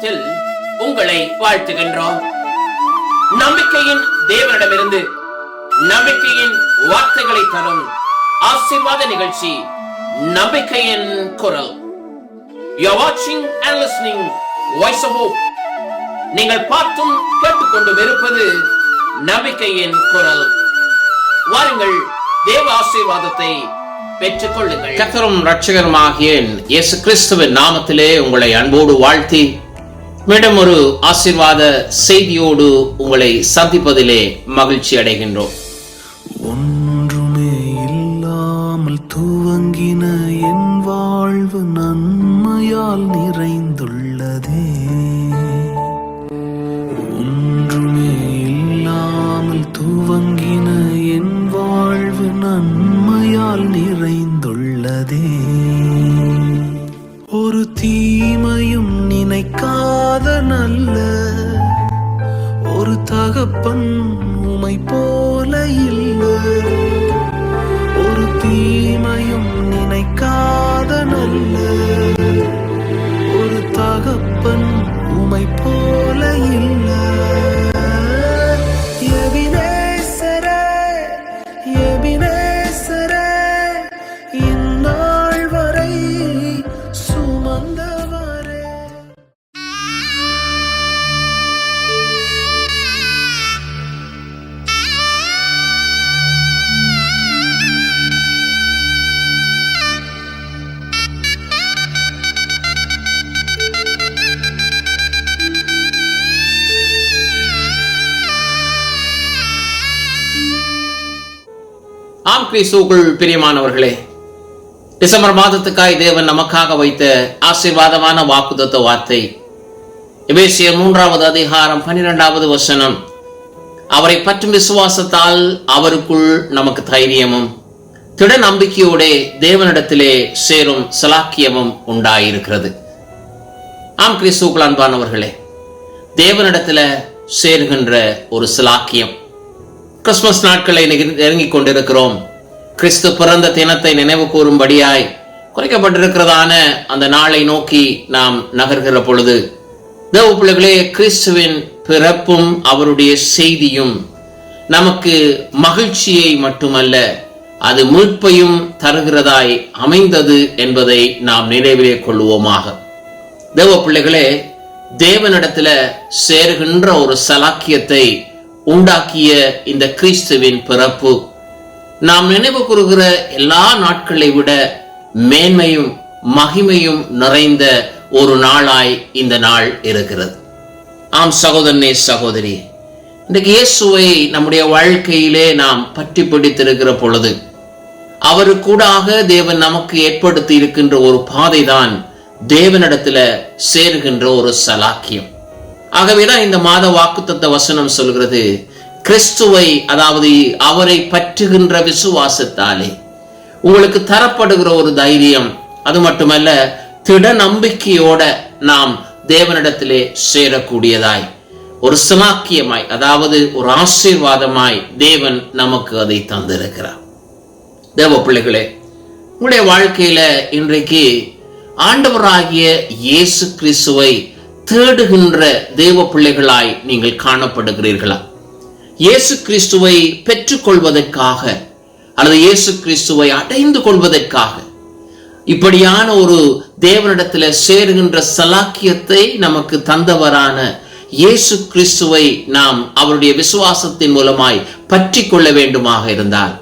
நாமத்தில் உங்களை வாழ்த்துகின்றோம். நம்பிக்கையின் தேவனிடமிருந்து நம்பிக்கையின் வார்த்தைகளை தரும் ஆசீர்வாத நிகழ்ச்சி நம்பிக்கையின் குரல். You are watching and listening Voice of Hope. நீங்கள் பார்த்தும் கேட்டுக்கொண்டும் இருப்பது நம்பிக்கையின் குரல். வாருங்கள், தேவ ஆசீர்வாதத்தை பெற்றுக் கொள்ளுங்கள். கர்த்தரும் இரட்சகருமாகிய இயேசு கிறிஸ்துவின் நாமத்திலே உங்களை அன்போடு வாழ்த்தி மீண்டும் ஒரு ஆசீர்வாத செய்தியோடு உங்களை சந்திப்பதிலே மகிழ்ச்சி அடைகின்றோம். ஒன்றுமே இல்லாமல் துவங்கின என் வாழ்வு நன்மையால் நிறைந்துள்ளதே. ஒன்றுமே இல்லாமல் துவங்கின என் வாழ்வு நன்மையால் நிறைந்துள்ளதே. ஒரு தீமையும் நினைக்காத நல்ல ஒரு தகப்பன் உமை போல இல்லை. ஒரு தீமையும் நினைக்காத நல்ல ஒரு தகப்பன் உமை போல இல்லை. எபினேசரே, எபினேசரே, இந்நாள் வரை சுமந்தவரே. ஆம், கிறிஸ்துவுக்குள் பிரியமானவர்களே, டிசம்பர் மாதத்துக்காய் தேவன் நமக்காக வைத்த ஆசீர்வாதமான வாக்குத்தத்த வார்த்தை எபேசியர் 3வது அதிகாரம் 12வது வசனம். அவரை பற்றும் விசுவாசத்தால் அவருக்குள் நமக்கு தைரியமும் திட நம்பிக்கையோட தேவனிடத்திலே சேரும் சலாக்கியமும் உண்டாயிருக்கிறது. ஆம், கிறிஸ்துவுக்குள் அன்பானவர்களே, தேவனிடத்துல சேருகின்ற ஒரு சலாக்கியம். கிறிஸ்துமஸ் நாட்களை நெருங்கிக் கொண்டிருக்கிறோம். கிறிஸ்து பிறந்த தினத்தை நினைவு கூறும்படியாய் குறைக்கப்பட்டிருக்கிறதான அந்த நாளை நோக்கி நாம் நகர்கிற பொழுது, தேவ பிள்ளைகளே, கிறிஸ்துவின் பிறப்பும் அவருடைய செய்தியும் நமக்கு மகிழ்ச்சியை மட்டுமல்ல, அது மீட்பையும் தருகிறதாய் அமைந்தது என்பதை நாம் நினைவிலே கொள்வோமாக. தேவ பிள்ளைகளே, தேவனிடத்துல சேருகின்ற ஒரு சலாக்கியத்தை உண்டாக்கிய இந்த கிறிஸ்துவின் பிறப்பு நாம் நினைவு கூறுகிற எல்லா நாட்களை விட மேன்மையும் மகிமையும் நிறைந்த ஒரு நாளாய் இந்த நாள் இருக்கிறது. ஆம் சகோதரனே, சகோதரி, இன்றைக்கு இயேசுவை நம்முடைய வாழ்க்கையிலே நாம் பற்றி பிடித்திருக்கிற பொழுது அவருக்கூடாக தேவன் நமக்கு ஏற்படுத்தி இருக்கின்ற ஒரு பாதைதான் தேவனிடத்துல சேருகின்ற ஒரு சலாக்கியம். ஆகவேதான் இந்த மாத வாக்குத்தத்த வசனம் சொல்கிறது, கிறிஸ்துவை, அதாவது அவரை பற்றுகின்ற விசுவாசத்தாலே உங்களுக்கு தரப்படுகிற ஒரு தைரியம், அது மட்டுமல்ல திட நம்பிக்கையோட நாம் தேவனிடத்திலே சேரக்கூடியதாய் ஒரு சலாக்கியமாய், அதாவது ஒரு ஆசீர்வாதமாய் தேவன் நமக்கு அதை தந்திருக்கிறார். தேவ பிள்ளைகளே, உங்களுடைய வாழ்க்கையில இன்றைக்கு ஆண்டவராகிய இயேசு கிறிஸ்துவை தேடுகின்ற தேவ பிள்ளைகளாய் நீங்கள் காணப்படுகிறீர்களா? இயேசு கிறிஸ்துவை பெற்றுக்கொள்வதற்காக அல்லது இயேசு கிறிஸ்துவை அடைந்து கொள்வதற்காக இப்படியான ஒரு தேவனிடத்துல சேருகின்ற சலாக்கியத்தை நமக்கு தந்தவரான இயேசு கிறிஸ்துவை நாம் அவருடைய விசுவாசத்தின் மூலமாய் பற்றி கொள்ள வேண்டுமாக இருந்தால்,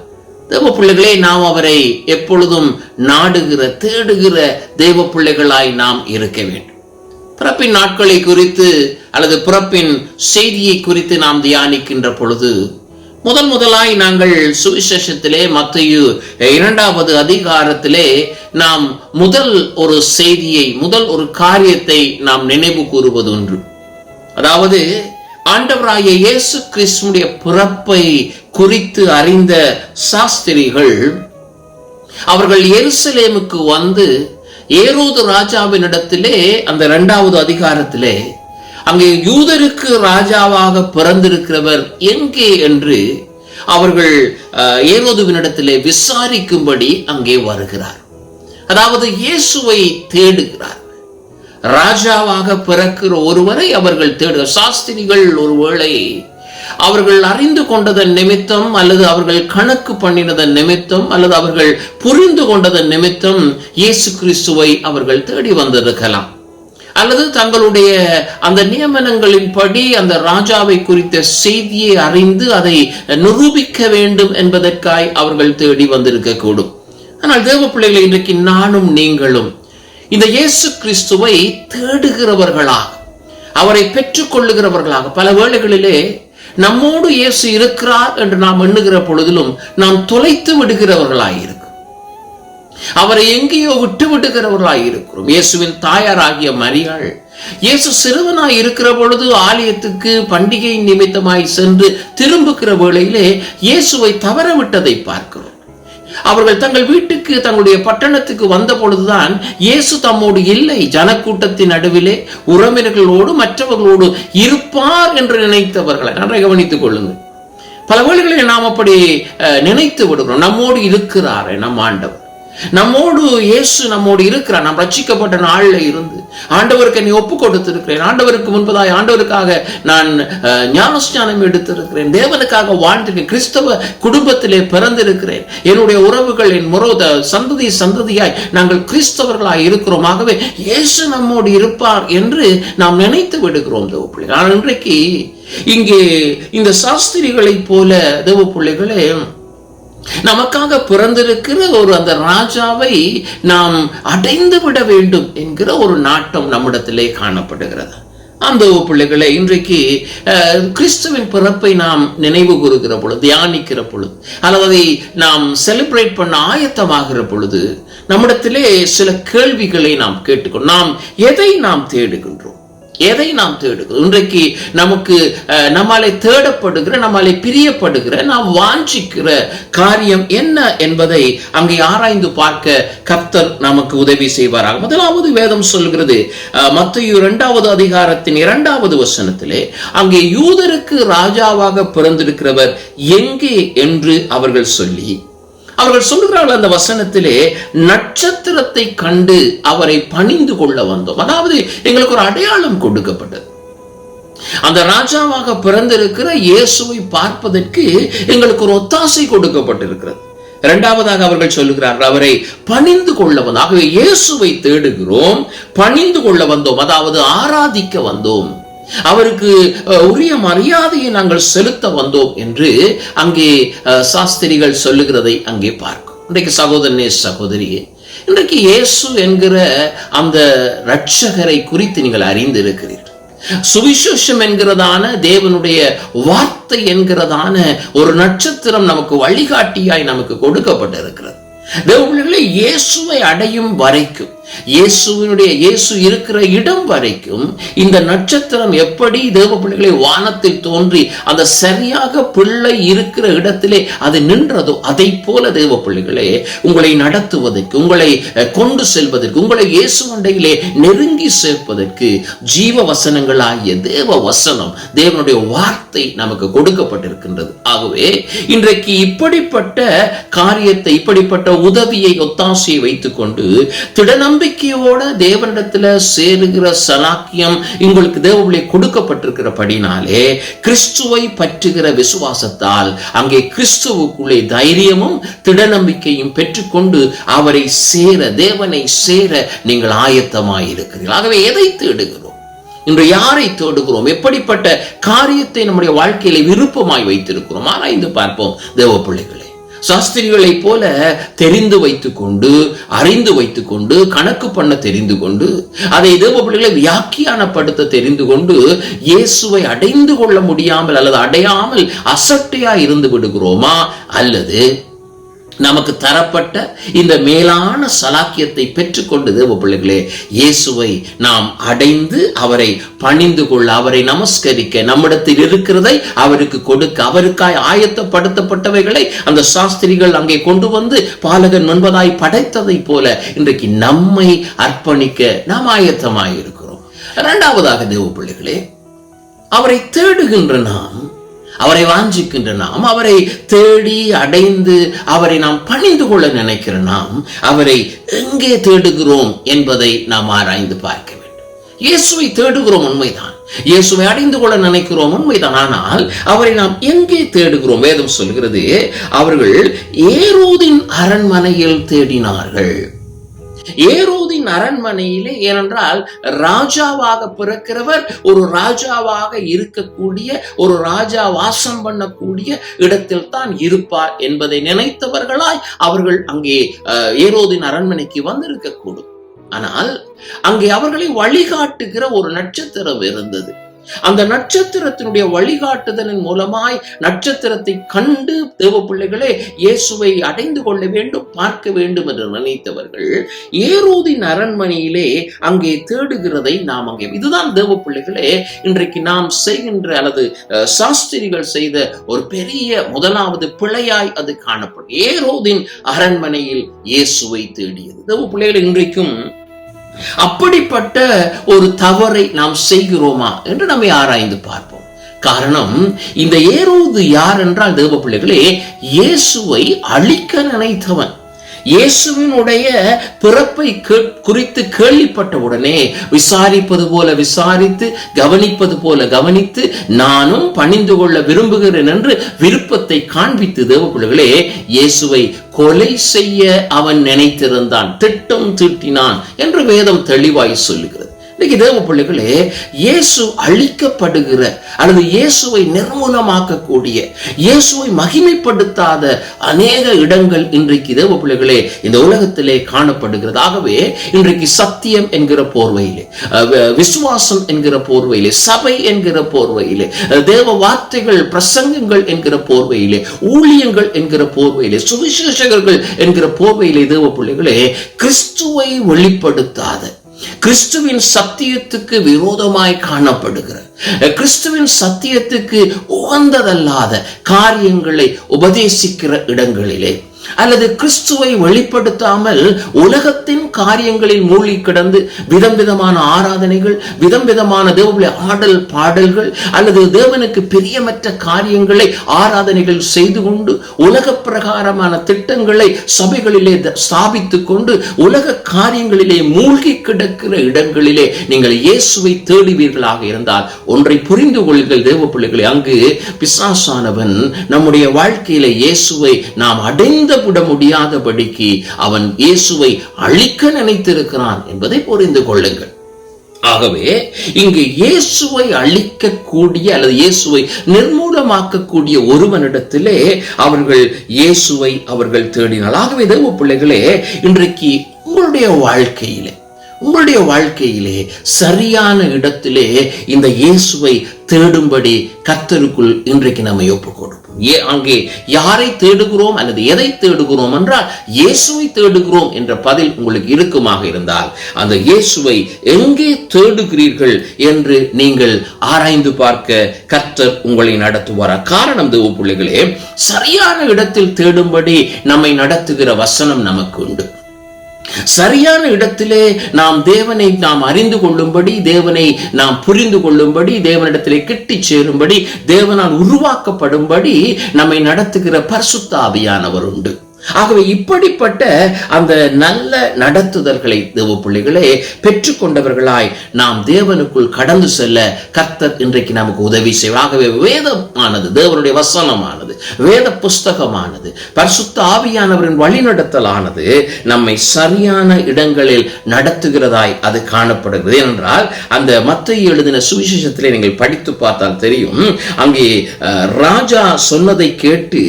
தேவ பிள்ளைகளே, நாம் அவரை எப்பொழுதும் நாடுகிற தேடுகிற தேவ பிள்ளைகளாய் நாம் இருக்க வேண்டும். பிறப்பின் நாட்களை குறித்து அல்லது பிறப்பின் செய்தியை குறித்து நாம் தியானிக்கின்ற பொழுது முதலாய் நாங்கள் சுவிசேஷத்திலே மத்தேயு 2வது அதிகாரத்திலே நாம் முதல் ஒரு செய்தியை, முதல் ஒரு காரியத்தை நாம் நினைவு கூறுவது ஒன்று. அதாவது ஆண்டவராகிய இயேசு கிறிஸ்துவுடைய பிறப்பை குறித்து அறிந்த சாஸ்திரிகள் அவர்கள் எருசலேமுக்கு வந்து ஏரோது ராஜாவினிடத்திலே அந்த 2வது அதிகாரத்திலே அங்கே யூதருக்கு ராஜாவாக பிறந்திருக்கிறவர் எங்கே என்று அவர்கள் ஏரோதுவினிடத்திலே விசாரிக்கும்படி அங்கே வருகிறார். அதாவது இயேசுவை தேடுகிறார். ராஜாவாக பிறக்கிற ஒருவரை அவர்கள் தேடுக. சாஸ்திரிகள் ஒருவேளை அவர்கள் அறிந்து கொண்டதன் நிமித்தம் அல்லது அவர்கள் கணக்கு பண்ணினதன் நிமித்தம் அல்லது அவர்கள் புரிந்து கொண்டதன் நிமித்தம் இயேசு கிறிஸ்துவை அவர்கள் தேடி வந்திருக்கலாம். அல்லது தங்களுடைய அந்த நியமனங்களின்படி அந்த ராஜாவை குறித்த செய்தியை அறிந்து அதை நிரூபிக்க வேண்டும் என்பதற்காய் அவர்கள் தேடி வந்திருக்க கூடும். ஆனால் தேவ பிள்ளைகளை, இன்றைக்கு நானும் நீங்களும் இந்த இயேசு கிறிஸ்துவை தேடுகிறவர்களாக, அவரை பெற்றுக் கொள்ளுகிறவர்களாக, பல வேளைகளிலே நம்மோடு இயேசு இருக்கிறார் என்று நாம் எண்ணுகிற பொழுதிலும் நாம் தொலைத்து விடுகிறவர்களாயிருக்கிறோம். அவரை எங்கேயோ விட்டு விடுகிறவர்களாயிருக்கிறோம். இயேசுவின் தாயாராகிய மரியாள் இயேசு சிறுவனாய் இருக்கிற பொழுது ஆலயத்துக்கு பண்டிகை நிமித்தமாய் சென்று திரும்புகிற வேளையிலே இயேசுவை தவறவிட்டதை பார்க்கிறோம். அவர்கள் தங்கள் வீட்டுக்கு, தங்களுடைய பட்டணத்துக்கு வந்த பொழுதுதான் இயேசு தம்மோடு இல்லை, ஜனக்கூட்டத்தின் நடுவிலே உறவினர்களோடு மற்றவர்களோடு இருப்பார் என்று நினைத்தவர்களை நன்றாக கவனித்துக் கொள்ளுங்கள். பல வேளைகளில் நாம் அப்படி நினைத்து விடுகிறோம். நம்மோடு இருக்கிறாரே நம் ஆண்டவர், நம்மோடு இயேசு நம்மோடு இருக்கிறார். நாம் ரட்சிக்கப்பட்ட நாள்ல இருந்து ஆண்டவருக்கு என்னை ஒப்பு கொடுத்திருக்கிறேன், ஆண்டவருக்கு முன்பதாய் ஆண்டவருக்காக நான் ஞானஸ்நானம் எடுத்திருக்கிறேன், தேவனுக்காக வாழ்ந்திருக்கிறேன், கிறிஸ்தவ குடும்பத்திலே பிறந்திருக்கிறேன், என்னுடைய உறவுகள் என் சந்ததி சந்ததியாய் நாங்கள் கிறிஸ்தவர்களாய் இருக்கிறோம், ஆகவே இயேசு நம்மோடு இருப்பார் என்று நாம் நினைத்து விடுகிறோம் தேவ பிள்ளைகள். ஆனால் இன்றைக்கு இங்கே இந்த சாஸ்திரிகளைப் போல தேவ பிள்ளைகளே நமக்காக பிறந்திருக்கிற ஒரு அந்த ராஜாவை நாம் அடைந்து விட வேண்டும் என்கிற ஒரு நாட்டம் நம்மிடத்திலே காணப்படுகிறது. அந்த பிள்ளைகளை, இன்றைக்கு கிறிஸ்துவின் பிறப்பை நாம் நினைவு கூறுகிற பொழுது, தியானிக்கிற பொழுது, அல்லது அதை நாம் செலிப்ரேட் பண்ண ஆயத்தமாகிற பொழுது நம்மிடத்திலே சில கேள்விகளை நாம் கேட்டுக்கொண்டு, நாம் எதை நாம் தேடுகின்றோம், எதை நாம் தேடுகிறோம்? இன்றைக்கு நமக்கு நம்மாலே தேடப்படுகிற, நம்மாலே பிரியப்படுகிற, நாம் வாஞ்சிக்கிற காரியம் என்ன என்பதை அங்கே ஆராய்ந்து பார்க்க கர்த்தர் நமக்கு உதவி செய்வாராக. முதலாவது வேதம் சொல்கிறது, மத்தேயு 2வது அதிகாரத்தின் 2வது வசனத்திலே, அங்கே யூதருக்கு ராஜாவாக பிறந்திருக்கிறவர் எங்கே என்று அவர்கள் சொல்லி, அவர்கள் சொல்லுகிறார்கள் அந்த வசனத்திலே, நட்சத்திரத்தை கண்டு அவரை பணிந்து கொள்ள வந்தோம். அதாவது எங்களுக்கு ஒரு அடையாளம் கொடுக்கப்பட்டது. அந்த ராஜாவாக பிறந்திருக்கிற இயேசுவை பார்ப்பதற்கு எங்களுக்கு ஒரு ஒத்தாசை கொடுக்கப்பட்டிருக்கிறது. இரண்டாவதாக அவர்கள் சொல்லுகிறார்கள், அவரை பணிந்து கொள்ள வந்தோம். ஆகவே இயேசுவை தேடுகிறோம், பணிந்து கொள்ள வந்தோம், அதாவது ஆராதிக்க வந்தோம், அவருக்கு உரிய மரியாதையை நாங்கள் செலுத்த வந்தோம் என்று அங்கே சாஸ்திரிகள் சொல்லுகிறதை அங்கே பார்க்கும். இன்றைக்கு சகோதரனே, சகோதரியே, இன்றைக்கு இயேசு என்கிற அந்த இரட்சகரை குறித்து நீங்கள் அறிந்திருக்கிறீர்கள். சுவிசேஷம் என்கிறதான தேவனுடைய வார்த்தை என்கிறதான ஒரு நட்சத்திரம் நமக்கு வழிகாட்டியாய் நமக்கு கொடுக்கப்பட்டிருக்கிறது. தேவபிள்ளைகளே, இயேசுவை அடையும் வரைக்கும், இயேசு இருக்கிற இடம் வரைக்கும் இந்த நட்சத்திரம் எப்படி தேவ பிள்ளைகளை வானத்தில் தோன்றி அந்த சரியாக பிள்ளை இருக்கிற இடத்திலே அது நின்றதோ, அதை போல தேவ பிள்ளைகளே உங்களை நடத்துவதற்கு, உங்களை கொண்டு செல்வதற்கு, உங்களை இயேசு அண்டையிலே நெருங்கி சேர்ப்பதற்கு ஜீவ வசனங்களாகிய தேவ வசனம், தேவனுடைய வார்த்தை நமக்கு கொடுக்கப்பட்டிருக்கின்றது. ஆகவே இன்றைக்கு இப்படிப்பட்ட காரியத்தை, இப்படிப்பட்ட உதவியை, ஒத்தாசையை வைத்துக் கொண்டு திடநம்பிக்கையோட தேவனிடத்துல சேருகிற சலாக்கியம் உங்களுக்கு தேவபிள்ளை கொடுக்கப்பட்டிருக்கிறபடினாலே, கிறிஸ்துவை பற்றுகிற விசுவாசத்தால் அங்கே கிறிஸ்துவுக்குள்ளே தைரியமும் திடநம்பிக்கையும் பெற்றுக்கொண்டு அவரை சேர, தேவனை சேர நீங்கள் ஆயத்தமாயிருக்கிறீர்கள். ஆகவே எதை தேடுகிறோம்? இன்று யாரை தேடுகிறோம்? எப்படிப்பட்ட காரியத்தை நம்முடைய வாழ்க்கையில விருப்பமாய் வைத்திருக்கிறோம்? ஆராய்ந்து பார்ப்போம் தேவ பிள்ளைகளே. சாஸ்திரிகளை போல தெரிந்து வைத்துக் கொண்டு, அறிந்து வைத்துக் கொண்டு, கணக்கு பண்ண தெரிந்து கொண்டு, அதை தேவ பிள்ளைகளை வியாக்கியானப்படுத்த தெரிந்து கொண்டு இயேசுவை அடைந்து கொள்ள முடியாமல் அல்லது அடையாமல் அசட்டையா இருந்து விடுகிறோமா? அல்லது நமக்கு தரப்பட்ட இந்த மேலான சலாக்கியத்தை பெற்றுக்கொண்டு தேவ பிள்ளைகளே இயேசுவை நாம் அடைந்து அவரை பணிந்து கொள்ள, அவரை நமஸ்கரிக்க, நம்மிடத்தில் இருக்கிறதை அவருக்கு கொடுக்க, அவருக்காய் ஆயத்தப்படுத்தப்பட்டவைகளை அந்த சாஸ்திரிகள் அங்கே கொண்டு வந்து பாலகன் முன்பதாய் படைத்ததை போல இன்றைக்கு நம்மை அர்ப்பணிக்க நாம் ஆயத்தமாய் இருக்கிறோம். இரண்டாவதாக தேவ பிள்ளைகளே, அவரை தேடுகின்ற நாம், அவரை வாஞ்சிக்கின்ற நாம், அவரை தேடி அடைந்து அவரை நாம் பணிந்து கொள்ள நினைக்கிற நாம், அவரை எங்கே தேடுகிறோம் என்பதை நாம் ஆராய்ந்து பார்க்க வேண்டும். இயேசுவை தேடுகிறோம், உண்மைதான். இயேசுவை அடைந்து கொள்ள நினைக்கிறோம், உண்மைதான். ஆனால் அவரை நாம் எங்கே தேடுகிறோம்? வேதம் சொல்கிறது, அவர்கள் ஏரோதின் அரண்மனையில் தேடினார்கள். ஏரோதின் அரண்மனையிலே, ஏனென்றால் ராஜாவாக பிறக்கிறவர் ஒரு ராஜாவாக இருக்கக்கூடிய, ஒரு ராஜா வாசம் பண்ணக்கூடிய இடத்தில் தான் இருப்பார் என்பதை நினைத்தவர்களாய் அவர்கள் அங்கே ஏரோதின் அரண்மனைக்கு வந்திருக்க கூடும். ஆனால் அங்கே அவர்களை வழிகாட்டுகிற ஒரு நட்சத்திரம் இருந்தது. அந்த நட்சத்திரத்தினுடைய வழிகாட்டுதலின் மூலமாய் நட்சத்திரத்தை கண்டு தேவ பிள்ளைகளே இயேசுவை அடைந்து கொள்ள வேண்டும், பார்க்க வேண்டும் என்று நினைத்தவர்கள் ஏரோதின் அரண்மனையிலே அங்கே தேடுகிறதை நாம் அங்கே, இதுதான் தேவ பிள்ளைகளே இன்றைக்கு நாம் செய்கின்ற அல்லது சாஸ்திரிகள் செய்த ஒரு பெரிய முதலாவது பிழையாய் அது காணப்படும். ஏரோதின் அரண்மனையில் இயேசுவை தேடியது. தேவ பிள்ளைகள் இன்றைக்கும் அப்படிப்பட்ட ஒரு தவறை நாம் செய்கிறோமா என்று நம்மை ஆராய்ந்து பார்ப்போம். காரணம், இந்த ஏரோது யார் என்றால் தேவ பிள்ளைகளே இயேசுவை அழிக்க நினைத்தவன். இயேசுவினுடைய பிறப்பை குறித்து கேள்விப்பட்ட உடனே விசாரிப்பது போல விசாரித்து, கவனிப்பது போல கவனித்து, நானும் பணிந்து கொள்ள விரும்புகிறேன் என்று விருப்பத்தை காண்பித்து தேவ பிள்ளைகளே இயேசுவை கொலை செய்ய அவன் நினைத்திருந்தான், திட்டம் தீட்டினான் என்று வேதம் தெளிவாய் சொல்லுகிறது. இன்னைக்கு தேவ பிள்ளைகளே இயேசு அழிக்கப்படுகிற அல்லது இயேசுவை நிர்மூலமாக்கக்கூடிய, இயேசுவை மகிமைப்படுத்தாத அநேக இடங்கள் இன்றைக்கு தேவ பிள்ளைகளே இந்த உலகத்திலே காணப்படுகிறது. ஆகவே இன்றைக்கு சத்தியம் என்கிற போர்வையிலே, விசுவாசம் என்கிற போர்வையிலே, சபை என்கிற போர்வையிலே, தேவ வார்த்தைகள் பிரசங்கங்கள் என்கிற போர்வையிலே, ஊழியங்கள் என்கிற போர்வையிலே, சுவிசேஷகர்கள் என்கிற போர்வையிலே தேவ பிள்ளைகளே கிறிஸ்துவை வெளிப்படுத்தாத, கிறிஸ்துவின் சத்தியத்துக்கு விரோதமாய் காணப்படுகிற, கிறிஸ்துவின் சத்தியத்துக்கு உகந்ததல்லாத காரியங்களை உபதேசிக்கிற இடங்களிலே, அல்லது கிறிஸ்துவை வெளிப்படுத்தாமல் உலகத்தின் காரியங்களில் மூழ்கி கிடந்து விதம் விதமான ஆராதனைகள், விதம் விதமான தேவனுடைய ஆடல் பாடல்கள், அல்லது தேவனுக்கு பிரியமற்ற காரியங்களை ஆராதனைகள் செய்து கொண்டு உலக பிரகாரமான திட்டங்களை சபைகளிலே ஸ்தாபித்துக் கொண்டு உலக காரியங்களிலே மூழ்கி கிடக்கிற இடங்களிலே நீங்கள் இயேசுவை தேடுவீர்களாக இருந்தால் ஒன்றை புரிந்து கொள்ளுங்கள் தேவ பிள்ளைகளை, அங்கு பிசாசானவன் நம்முடைய வாழ்க்கையில இயேசுவை நாம் அடைந்த விட முடியாதபடிக்கு அவன் இயேசுவை அழிக்க நினைத்திருக்கிறான் என்பதை புரிந்து கொள்ளுங்கள். ஆகவே இங்கு இயேசுவை அழிக்கக்கூடிய அல்லது இயேசுவை நிர்மூலமாக்கக்கூடிய ஒருவனிடத்திலே அவர்கள் இயேசுவை அவர்கள் தேடினார். ஆகவே தேவ பிள்ளைகளே இன்றைக்கு உங்களுடைய வாழ்க்கையிலே சரியான இடத்திலே இந்த இயேசுவை தேடும்படி கர்த்தருக்குள் இன்றைக்கு நம்ம ஒப்புக் கொடுப்போம். அங்கே யாரை தேடுகிறோம் அல்லது எதை தேடுகிறோம் என்றால் இயேசுவை தேடுகிறோம் என்ற பதில் உங்களுக்கு இருக்குமாக இருந்தால் அந்த இயேசுவை எங்கே தேடுகிறீர்கள் என்று நீங்கள் ஆராய்ந்து பார்க்க கர்த்தர் உங்களை நடத்துவார். காரணம் தேவ பிள்ளைகளே, சரியான இடத்தில் தேடும்படி நம்மை நடத்துகிற வசனம் நமக்கு உண்டு. சரியான இடத்திலே நாம் தேவனை நாம் அறிந்து கொள்ளும்படி, தேவனை நாம் புரிந்து கொள்ளும்படி, தேவனிடத்திலே கிட்டி சேரும்படி, தேவனால் உருவாக்கப்படும்படி நம்மை நடத்துகிற பரிசுத்த ஆவியானவர் உண்டு. ஆகவே இப்படிப்பட்ட அந்த நல்ல நடத்துதல்களை தேவ பிள்ளைகளே பெற்றுக்கொண்டவர்களாய் நாம் தேவனுக்குள் கடந்து செல்ல கர்த்தர் இன்றைக்கு நமக்கு உதவி செய்வார். ஆகவே வேதமானது, தேவனுடைய வசனமானது, வேத புஸ்தகமானது, பரிசுத்த ஆவியானவரின் வழிநடத்தலானது நம்மை சரியான இடங்களில் நடத்துகிறதாய் அது காணப்படுகிறது. ஏனென்றால் அந்த மத்தேயு எழுதின சுவிசேஷத்திலே நீங்கள் படித்து பார்த்தால் தெரியும், அங்கே ராஜா சொன்னதை கேட்டு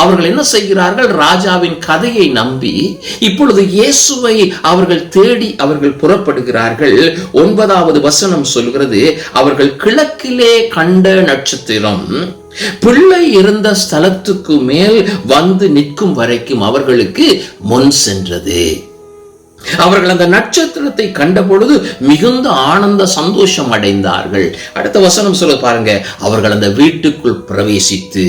அவர்கள் என்ன செய்கிறார்கள்? ராஜாவின் கதையை நம்பி இப்பொழுது இயேசுவை அவர்கள் தேடி அவர்கள் புறப்படுகிறார்கள். 9வது வசனம் சொல்கிறது, அவர்கள் கிழக்கிலே கண்ட நட்சத்திரம் பிள்ளை இருந்த ஸ்தலத்துக்கு மேல் வந்து நிற்கும் வரைக்கும் அவர்களுக்கு முன் சென்றது. அவர்கள் அந்த நட்சத்திரத்தை கண்ட பொழுது மிகுந்த ஆனந்த சந்தோஷம் அடைந்தார்கள். அடுத்த வசனம் சொல்ல பாருங்க, அவர்கள் அந்த வீட்டுக்குள் பிரவேசித்து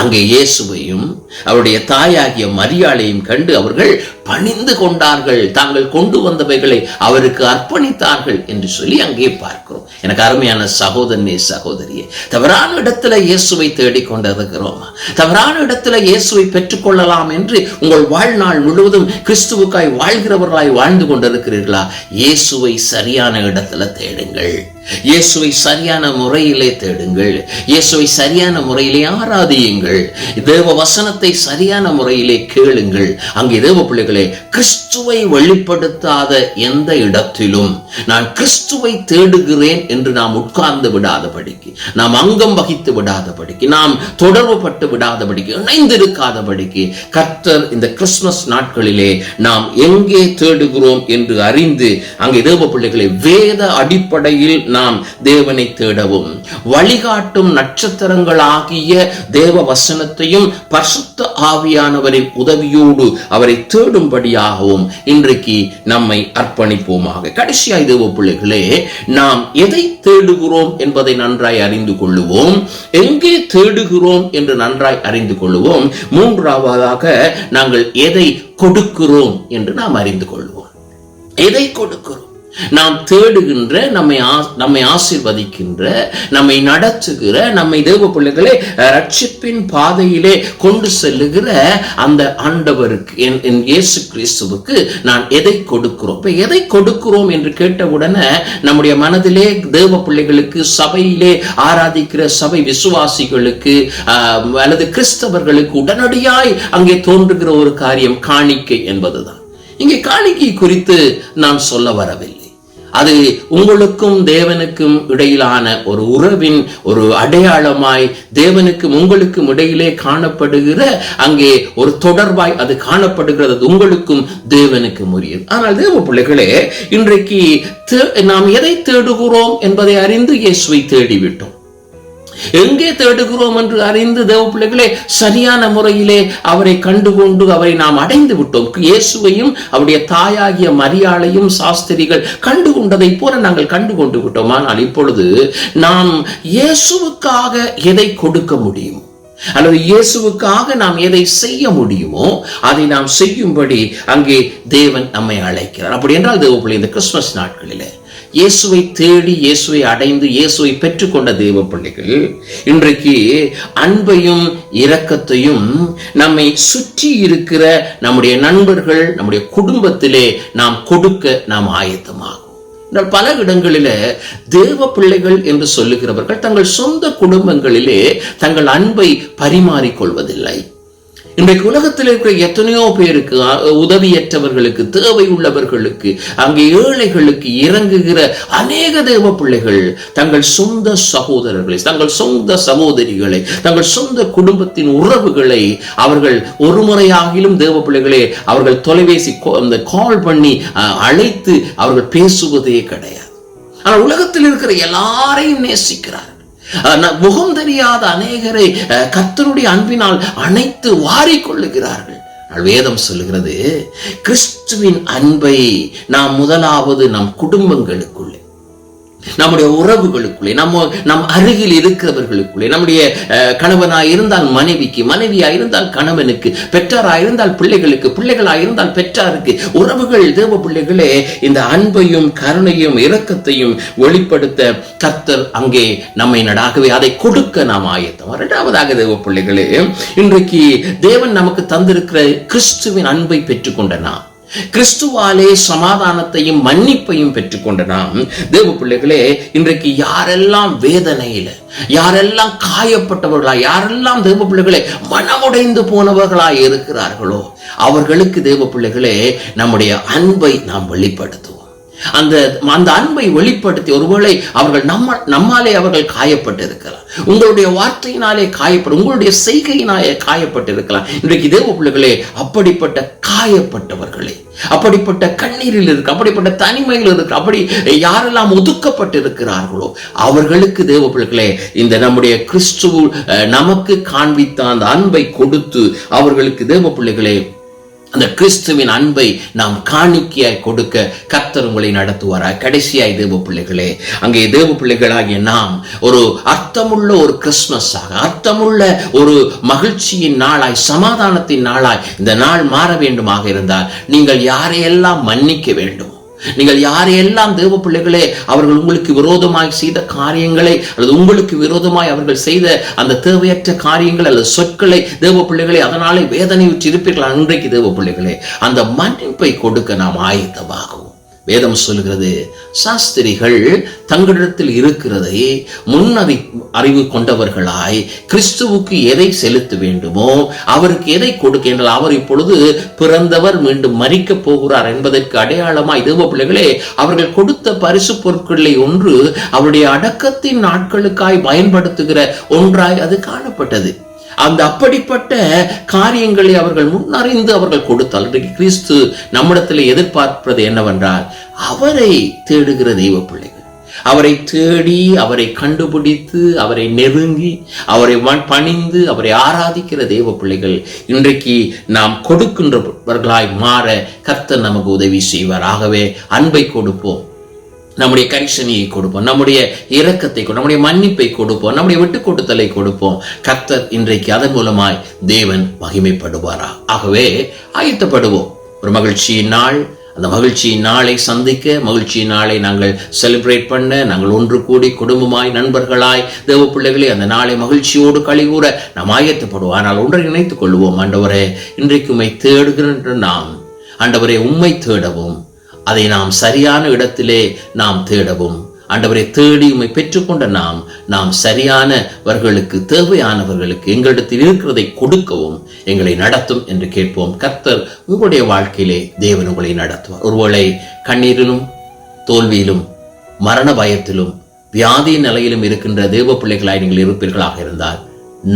அங்கே இயேசுவையும் அவருடைய தாயாகிய மரியாளையும் கண்டு அவர்கள் பணிந்து கொண்டார்கள், தாங்கள் கொண்டு வந்தவைகளை அவருக்கு அர்ப்பணித்தார்கள் என்று சொல்லி அங்கே பார்க்கிறோம். எனக்கு அருமையான சகோதரனே, சகோதரியே, தவறான இடத்துல இயேசுவை தேடிக்கொண்டிருக்கிறோமா? தவறான இடத்துல இயேசுவை பெற்றுக்கொள்ளலாம் என்று உங்கள் வாழ்நாள் முழுவதும் கிறிஸ்துவுக்காய் வாழ்கிறவர்களாய் வாழ்ந்து கொண்டிருக்கிறீர்களா? இயேசுவை சரியான இடத்துல தேடுங்கள். இயேசுவை சரியான முறையிலே தேடுங்கள். இயேசுவை சரியான முறையிலே ஆராதியுங்கள். தேவ வசனத்தை சரியான முறையிலே கேளுங்கள். அங்கே தேவ பிள்ளைகளே, கிறிஸ்துவை வெளிப்படுத்தாத எந்த இடத்திலும் நான் கிறிஸ்துவை தேடுகிறேன் என்று நாம் உட்கார்ந்து விடாதபடிக்கு, நாம் அங்கம் வகித்து விடாதபடிக்கு, நாம் தொடர்பு பட்டு விடாதபடிக்கு, இணைந்திருக்காதபடிக்கு கர்த்தர் இந்த கிறிஸ்துமஸ் நாட்களிலே நாம் எங்கே தேடுகிறோம் என்று அறிந்து அங்கே தேவ பிள்ளைகளை வேத அடிப்படையில் நாம் தேவனை தேடவும், வழிகாட்டும் நட்சத்திரங்களாகிய தேவ வசனத்தையும் பரிசுத்த ஆவியானவரின் உதவியோடு அவரை தேடும்படியாகவும் இன்றைக்கு நம்மை அர்ப்பணிப்போமாக. கடைசியாய் தேவ பிள்ளைகளே, நாம் எதை தேடுகிறோம் என்பதை நன்றாய் அறிந்து கொள்ளுவோம். எங்கே தேடுகிறோம் என்று நன்றாய் அறிந்து கொள்ளுவோம். மூன்றாவதாக நாங்கள் எதை கொடுக்கிறோம் என்று நாம் அறிந்து கொள்வோம். எதை கொடுக்கிறோம்? நாம் தேடுகின்ற, நம்மை ஆசீர்வதிக்கின்ற, நம்மை நடத்துகிற, நம்மை தேவ பிள்ளைகளே ரட்சிப்பின் பாதையிலே கொண்டு செல்லுகிற அந்த ஆண்டவருக்கு, இயேசு கிறிஸ்துவுக்கு நான் எதை கொடுக்கிறோம்? எதை கொடுக்கிறோம் என்று கேட்டவுடனே நம்முடைய மனதிலே தேவ பிள்ளைகளுக்கு, சபையிலே ஆராதிக்கிற சபை விசுவாசிகளுக்கு அல்லது கிறிஸ்தவர்களுக்கு உடனடியாய் அங்கே தோன்றுகிற ஒரு காரியம் காணிக்கை என்பதுதான். இங்கே காணிக்கை குறித்து நான் சொல்ல வரவில்லை. அது உங்களுக்கும் தேவனுக்கும் இடையிலான ஒரு உறவின் ஒரு அடையாளமாய், தேவனுக்கும் உங்களுக்கும் இடையிலே காணப்படுகிற அங்கே ஒரு தொடர்பாய் அது காணப்படுகிறது. உங்களுக்கும் தேவனுக்கும் உரியது. ஆனால் தேவ பிள்ளைகளே, இன்றைக்கு நாம் எதை தேடுகிறோம் என்பதை அறிந்து இயேசுவை தேடிவிட்டோம். எங்கே தேடுகிறோம் என்று அறிந்து தேவ பிள்ளைகளே சரியான முறையிலே அவரை கண்டுகொண்டு அவரை நாம் அடைந்து விட்டோம். இயேசுவையும் அவருடைய தாயாகிய மரியாளையும் சாஸ்திரிகள் கண்டுகொண்டதை போல நாங்கள் கண்டுகொண்டு விட்டோம். ஆனால் இப்பொழுது நாம் இயேசுவுக்காக எதை கொடுக்க முடியும், அல்லது இயேசுவுக்காக நாம் எதை செய்ய முடியுமோ அதை நாம் செய்யும்படி அங்கே தேவன் நம்மை அழைக்கிறார். அப்படி என்றால் தேவ பிள்ளை, இந்த கிறிஸ்துமஸ் நாட்களிலே இயேசுவை தேடி, இயேசுவை அடைந்து, இயேசுவை பெற்றுக்கொண்ட தேவ பிள்ளைகள் இன்றைக்கு அன்பையும் இரக்கத்தையும் நம்மை சுற்றி இருக்கிற நம்முடைய நண்பர்கள், நம்முடைய குடும்பத்திலே நாம் கொடுக்க நாம் ஆயத்தமாகும். பல இடங்களில தேவ பிள்ளைகள் என்று சொல்லுகிறவர்கள் தங்கள் சொந்த குடும்பங்களிலே தங்கள் அன்பை பரிமாறிக்கொள்வதில்லை. இன்றைக்கு உலகத்தில் இருக்கிற எத்தனையோ பேருக்கு, உதவியற்றவர்களுக்கு, தேவை உள்ளவர்களுக்கு, அங்கே ஏழைகளுக்கு இறங்குகிற அநேக தேவ பிள்ளைகள் தங்கள் சொந்த சகோதரர்களை, தங்கள் சொந்த சகோதரிகளை, தங்கள் சொந்த குடும்பத்தின் உறவுகளை அவர்கள் ஒரு முறையாகிலும் தேவ பிள்ளைகளே அவர்கள் தொலைபேசி கால் பண்ணி அழைத்து அவர்கள் பேசுவதே கிடையாது. ஆனால் உலகத்தில் இருக்கிற எல்லாரையும் நேசிக்கிறார். முகம் தெரியாத அநேகரை கர்த்தருடைய அன்பினால் அணைத்து வாரிக்கொள்ளுகிறார்கள். வேதம் சொல்லுகிறது, கிறிஸ்துவின் அன்பை நாம் முதலாவது நம் குடும்பங்களுக்குள்ளே, நம்முடைய உறவுகளுக்குள்ளே, நம் அருகில் இருக்கிறவர்களுக்குள்ளே, நம்முடைய கணவனாய் இருந்தால் மனைவிக்கு, மனைவியாய் இருந்தால் கணவனுக்கு, பெற்றாராய் இருந்தால் பிள்ளைகளுக்கு, பிள்ளைகளாய் இருந்தால் பெற்றாருக்கு, உறவுகள் தேவ பிள்ளைகளே இந்த அன்பையும் கருணையும் இரக்கத்தையும் வெளிப்படுத்த கர்த்தர் அங்கே நம்மை நடாகவே அதை கொடுக்க நாம் ஆயத்தம். இரண்டாவதாக தேவ பிள்ளைகளே, இன்றைக்கு தேவன் நமக்கு தந்திருக்கிற கிறிஸ்துவின் அன்பை பெற்றுக்கொண்ட நாம், கிறிஸ்துவாலே சமாதானத்தையும் மன்னிப்பையும் பெற்றுக்கொண்ட நாம் தேவ பிள்ளைகளே, இன்றைக்கு யாரெல்லாம் வேதனையில, யாரெல்லாம் காயப்பட்டவர்களா, யாரெல்லாம் தேவ பிள்ளைகளே மனமுடைந்து போனவர்களாய் இருக்கிறார்களோ அவர்களுக்கு தேவ பிள்ளைகளே நம்முடைய அன்பை நாம் வெளிப்படுத்துவோம். அந்த அன்பை வெளிப்படுத்தி, ஒருவேளை அவர்கள் நம்மாலே அவர்கள் காயப்பட்டு இருக்கலாம், உங்களுடைய வார்த்தையினாலே காயப்படும், உங்களுடைய செய்கையினாலே காயப்பட்டு இருக்கலாம். இன்றைக்கு தேவ பிள்ளைகளே அப்படிப்பட்ட காயப்பட்டவர்களை, அப்படிப்பட்ட கண்ணீரில் இருக்கு, அப்படிப்பட்ட தனிமையில் இருக்கு, அப்படி யாரெல்லாம் ஒதுக்கப்பட்டு இருக்கிறார்களோ அவர்களுக்கு தேவ பிள்ளைகளே இந்த நம்முடைய கிறிஸ்து நமக்கு காண்பித்த அந்த அன்பை கொடுத்து அவர்களுக்கு தேவ பிள்ளைகளே அந்த கிறிஸ்துவின் அன்பை நாம் காணிக்கையாய் கொடுக்க கர்த்தர் உங்களை நடத்துவாராய். கடைசியாய் தேவ பிள்ளைகளே, அங்கே தேவ பிள்ளைகளாகிய நாம் ஒரு அர்த்தமுள்ள ஒரு கிறிஸ்துமஸாக, அர்த்தமுள்ள ஒரு மகிழ்ச்சியின் நாளாய், சமாதானத்தின் நாளாய் இந்த நாள் மாற வேண்டுமாக இருந்தால் நீங்கள் யாரையெல்லாம் மன்னிக்க வேண்டும், நீங்கள் யாரையெல்லாம் தேவ பிள்ளைகளே அவர்கள் உங்களுக்கு விரோதமாய் செய்த காரியங்களை அல்லது உங்களுக்கு விரோதமாய் அவர்கள் செய்த அந்த தேவையற்ற காரியங்கள் அல்லது சொற்களை தேவ பிள்ளைகளே அதனாலே வேதனையுற்று இருப்பீர்கள். அன்றைக்கு தேவ பிள்ளைகளே அந்த மன்னிப்பை கொடுக்க நாம் ஆயத்தமாகும். வேதம் சொல்கிறது, சாஸ்திரிகள் தங்களிடத்தில் இருக்கிறதை அறிவு கொண்டவர்களாய் கிறிஸ்துவுக்கு எதை செலுத்த வேண்டுமோ அவருக்கு எதை கொடுக்க என்றால், அவர் இப்பொழுது பிறந்தவர், மீண்டும் மரிக்க போகிறார் என்பதற்கு அடையாளமாய் தேவ பிள்ளைகளே அவர்கள் கொடுத்த பரிசு பொருட்களில் ஒன்று அவருடைய அடக்கத்தின் நாட்களுக்காய் பயன்படுத்துகிற ஒன்றாய் அது காணப்பட்டது. அந்த அப்படிப்பட்ட காரியங்களை அவர்கள் முன்னறிந்து அவர்கள் கொடுத்தால், இன்றைக்கு கிறிஸ்து நம்மிடத்தில் எதிர்பார்ப்பது என்னவென்றால், அவரை தேடுகிற தெய்வ பிள்ளைகள், அவரை தேடி அவரை கண்டுபிடித்து அவரை நெருங்கி அவரை பணிந்து அவரை ஆராதிக்கிற தெய்வ பிள்ளைகள் இன்றைக்கு நாம் கொடுக்கின்றவர்களாய் மாற கர்த்தர் நமக்கு உதவி செய்வார். ஆகவே அன்பை கொடுப்போம், நம்முடைய கரிசனையை கொடுப்போம், நம்முடைய இரக்கத்தை, நம்முடைய மன்னிப்பை கொடுப்போம், நம்முடைய விட்டு கொடுத்தலை கொடுப்போம். கர்த்தர் இன்றைக்கு அதன் மூலமாய் தேவன் மகிமைப்படுவாரா. ஆகவே ஆயத்தப்படுவோம். ஒரு மகிழ்ச்சியின் நாள், அந்த மகிழ்ச்சியின் நாளை சந்திக்க, மகிழ்ச்சியின் நாளை நாங்கள் செலிப்ரேட் பண்ண, நாங்கள் ஒன்று கூடி குடும்பமாய் நண்பர்களாய் தேவ பிள்ளைகளே அந்த நாளை மகிழ்ச்சியோடு கழிகூற நாம் ஆயத்தப்படுவோம். ஆனால் ஒன்றை நினைத்துக் கொள்வோம், ஆண்டவரே இன்றைக்கு உம்மை தேடுகின்ற நாம், ஆண்டவரே உம்மை தேடவும், அதை நாம் சரியான இடத்திலே நாம் தேடவும், ஆண்டவரை தேடி உம்மை பெற்றுக்கொண்ட நாம் சரியானவர்களுக்கு, தேவையானவர்களுக்கு எங்களிடத்தில் இருக்கிறதை கொடுக்கவும் எங்களை நடத்தும் என்று கேட்போம். கர்த்தர் உங்களுடைய வாழ்க்கையிலே தேவன் உங்களை நடத்துவார். ஒருவேளை கண்ணீரிலும் தோல்வியிலும் மரண பயத்திலும் வியாதி நிலையிலும் இருக்கின்ற தேவ பிள்ளைகளாய் நீங்கள் இருப்பீர்களாக இருந்தால்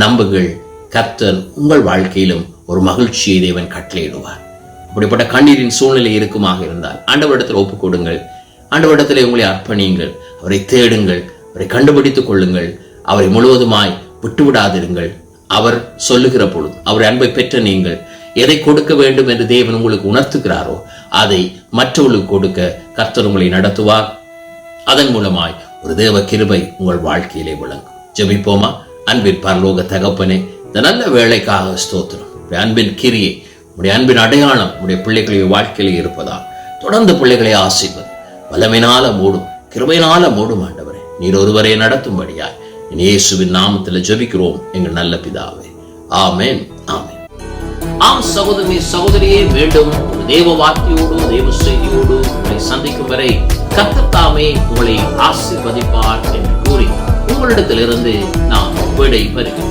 நம்புங்கள், கர்த்தர் உங்கள் வாழ்க்கையிலும் ஒரு மகிழ்ச்சியை தேவன் கட்டளையிடுவார். அப்படிப்பட்ட கண்ணீரின் சூழ்நிலை இருக்குமாக இருந்தால் ஆண்டவரிடத்தில் ஒப்புக் கொடுங்கள், ஆண்டவரிடத்திலே உங்களை அர்ப்பணியுங்கள், அவரை தேடுங்கள், அவரை கண்டுபிடித்துக் கொள்ளுங்கள், அவரை முழுவதுமாய் விட்டுவிடாதிருங்கள். அவர் சொல்லுகிற பொழுது அவரை அன்பை பெற்ற நீங்கள் எதை கொடுக்க வேண்டும் என்று தேவன் உங்களுக்கு உணர்த்துகிறாரோ அதை மற்றவர்களுக்கு கொடுக்க கர்த்தர் உங்களை நடத்துவார். அதன் மூலமாய் ஒரு தேவ கிருபை உங்கள் வாழ்க்கையிலே விளங்கும். ஜெபிப்போமா? அன்பின் பரலோக தகப்பனே, இந்த நல்ல வேளைக்காக ஸ்தோத்திரம். அன்பின் கிரியை, உடைய அன்பின் அடையாளம் உடைய பிள்ளைகளுடைய வாழ்க்கையிலே இருப்பதால் தொடர்ந்து பிள்ளைகளை ஆசீர்வதி, வல்லமையினால மூடும், கிருபையினால மூடும். ஆண்டவரே நீர் ஒருவரை நடத்தும்படியாய் இயேசுவின் நாமத்தில் ஜெபிக்கிறோம் எங்கள் நல்ல பிதாவே. ஆமென், ஆமென். ஆம் சகோதரி சகோதரியே, மீண்டும் ஒரு தேவ வார்த்தையோடு தேவ செய்தியோடு உங்களை சந்திக்கும் வரை கர்த்தர் தாமே உங்களை ஆசீர்வதிப்பார் என்று கூறி உங்களிடத்திலிருந்து நாம் விடை பெறுகிறோம்.